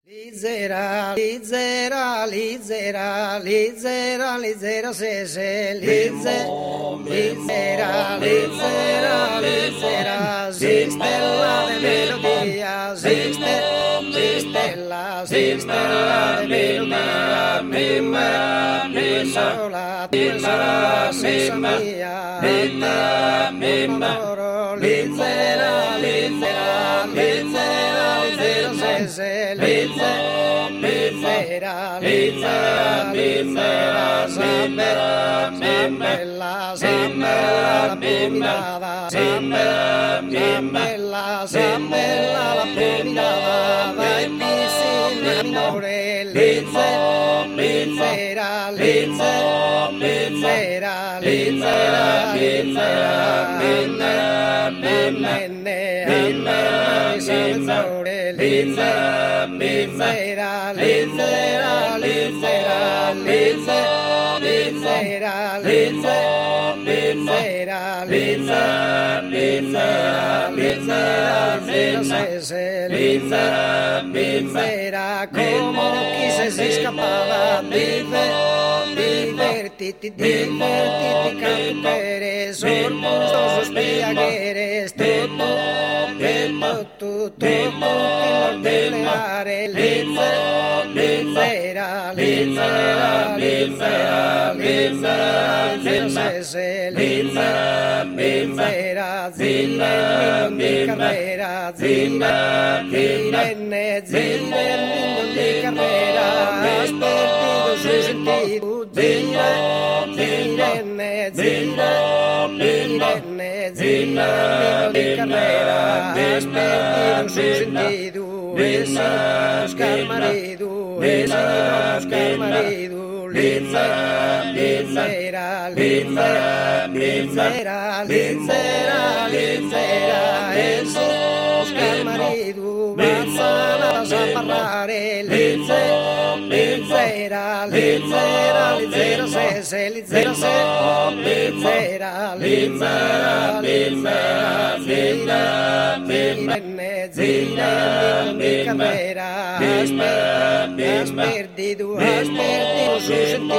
Lizera, lizera, lizera, lizera, lizera, se se, lizera, lizera, lizera, stella de melodia, stella de melodia, mi sola, senza mia, amoro, lizera, lizera, lizera, lizera, se se, lizera, lizera, sambella, la pominada, sambella, la pominada, vai piscina minore, lizera, como quise se escapaba, divertiti, canteres, orgullosos viajeres, tutto, peleare, lizera, zilla, mi carrera, zilla, mi carrera, has perdido su sentido, zilla, mi carrera, has perdido su sentido, es buscar marido, lizera, es buscar marido, manzanas a parlare, lizera, se, zilla, mi carrera, has perdido su sentido,